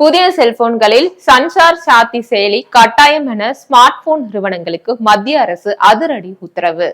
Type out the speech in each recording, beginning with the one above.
புதிய செல்போன்களில் சஞ்சார் சாத்தி செயலி கட்டாயம் என ஸ்மார்ட் போன் நிறுவனங்களுக்கு மத்திய அரசு அதிரடி உத்தரவு.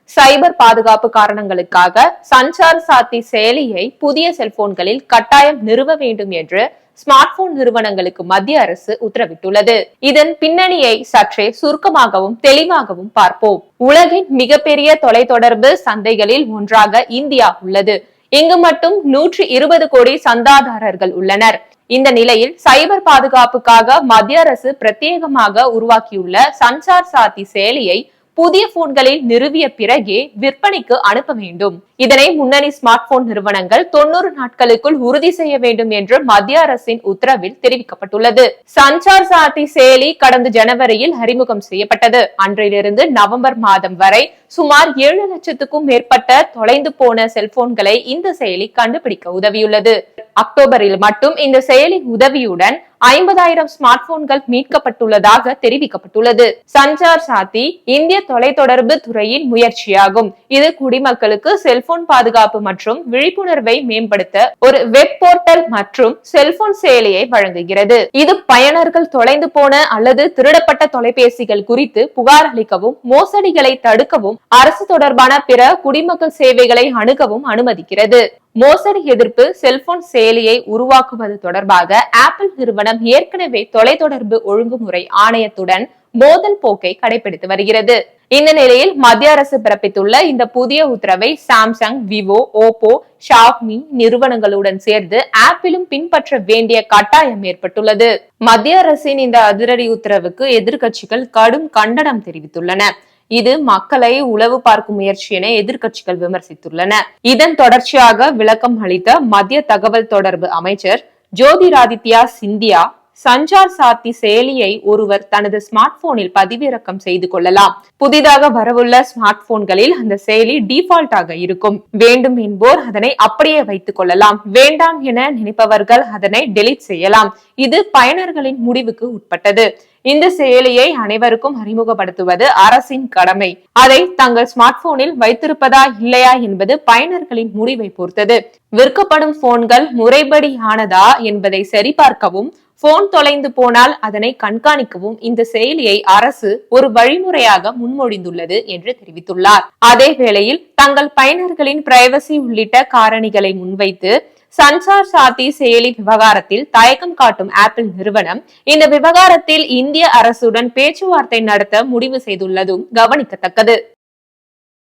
சைபர் பாதுகாப்பு காரணங்களுக்காக சஞ்சார் சாத்தி செயலியை புதிய செல்போன்களில் கட்டாயம் நிறுவ வேண்டும் என்று ஸ்மார்ட் போன் நிறுவனங்களுக்கு மத்திய அரசு உத்தரவிட்டுள்ளது. இதன் பின்னணியை சற்றே சுருக்கமாகவும் தெளிவாகவும் பார்ப்போம். உலகின் மிகப்பெரிய தொலைத்தொடர்பு சந்தைகளில் ஒன்றாக இந்தியா உள்ளது. இங்கு மட்டும் 120 கோடி சந்தாதாரர்கள் உள்ளனர். இந்த நிலையில் சைபர் பாதுகாப்புக்காக மத்திய அரசு பிரத்யேகமாக உருவாக்கியுள்ள சஞ்சார் சாத்தி செயலியை புதிய போன்களில் நிறுவிய பிறகே விற்பனைக்கு அனுப்ப வேண்டும். இதனை முன்னணி ஸ்மார்ட் போன் நிறுவனங்கள் 90 நாட்களுக்குள் உறுதி செய்ய வேண்டும் என்று மத்திய அரசின் உத்தரவில் தெரிவிக்கப்பட்டுள்ளது. சஞ்சார் சாத்தி செயலி கடந்த ஜனவரியில் அறிமுகம் செய்யப்பட்டது. அன்றிலிருந்து நவம்பர் மாதம் வரை சுமார் 7 லட்சத்துக்கும் மேற்பட்ட தொலைந்து போன செல்போன்களை இந்த செயலி கண்டுபிடிக்க உதவியுள்ளது. அக்டோபரில் மட்டும் இந்த செயலி உதவியுடன் 50,000 ஸ்மார்ட் போன்கள் மீட்கப்பட்டுள்ளதாக தெரிவிக்கப்பட்டுள்ளது. சஞ்சார் சாத்தி இந்திய தொலைத்தொடர்பு துறையின் முயற்சியாகும். இது குடிமக்களுக்கு செல்போன் பாதுகாப்பு மற்றும் விழிப்புணர்வை மேம்படுத்த ஒரு வெப் போர்ட்டல் மற்றும் செல்போன் செயலியை வழங்குகிறது. இது பயனர்கள் தொலைந்து போன அல்லது திருடப்பட்ட தொலைபேசிகள் குறித்து புகார் அளிக்கவும், மோசடிகளை தடுக்கவும், அரசு தொடர்பான பிற குடிமக்கள் சேவைகளை அணுகவும் அனுமதிக்கிறது. மோசடி எதிர்ப்பு செல்போன் செயலியை உருவாக்குவது தொடர்பாக ஆப்பிள் நிறுவனம் ஏற்கனவே தொலைத்தொடர்பு ஒழுங்குமுறை ஆணையத்துடன் மோதல் போக்கை கடைபிடித்து வருகிறது. இந்த நிலையில் மத்திய அரசு பிறப்பித்துள்ள இந்த புதிய உத்தரவை சாம்சங், விவோ, ஓப்போ, ஷாவ்மி நிறுவனங்களுடன் சேர்ந்து ஆப்பிளும் பின்பற்ற வேண்டிய கட்டாயம் ஏற்பட்டுள்ளது. மத்திய அரசின் இந்த அதிரடி உத்தரவுக்கு எதிர்க்கட்சிகள் கடும் கண்டனம் தெரிவித்துள்ளன. இது மக்களை உளவு பார்க்கும் முயற்சி என எதிர்க்கட்சிகள் விமர்சித்துள்ளன. இதன் தொடர்ச்சியாக விளக்கம் அளித்த மத்திய தகவல் தொடர்பு அமைச்சர் ஜோதிராதித்யா சிந்தியா, சஞ்சார் சாத்தி செயலியை ஒருவர் தனது ஸ்மார்ட் போனில் பதிவிறக்கம் செய்து கொள்ளலாம். புதிதாக வரவுள்ள ஸ்மார்ட் போன்களில் அந்த செயலி டிஃபால்ட்டாக இருக்கும். வேண்டும் என்போர் அதனை அப்படியே வைத்துக் கொள்ளலாம். வேண்டாம் என நினைப்பவர்கள் அதனை டெலீட் செய்யலாம். இது பயனர்களின் முடிவுக்கு உட்பட்டது. இந்த செயலியை அனைவருக்கும் அறிமுகப்படுத்துவது அரசின் கடமை. அதை தங்கள் ஸ்மார்ட் போனில் வைத்திருப்பதா இல்லையா என்பது பயனர்களின் முடிவை பொறுத்தது. விற்கப்படும் போன்கள் முறைப்படியானதா என்பதை சரிபார்க்கவும், போன் தொலைந்து போனால் அதனை கண்காணிக்கவும் இந்த செயலியை அரசு ஒரு வழிமுறையாக முன்மொழிந்துள்ளது என்று தெரிவித்துள்ளார். அதே வேளையில் தங்கள் பயனர்களின் பிரைவசி உள்ளிட்ட காரணிகளை முன்வைத்து சஞ்சார் சாத்தி செயலி விவகாரத்தில் தயக்கம் காட்டும் ஆப்பிள் நிறுவனம் இந்த விவகாரத்தில் இந்திய அரசுடன் பேச்சுவார்த்தை நடத்த முடிவு செய்துள்ளதும் கவனிக்கத்தக்கது.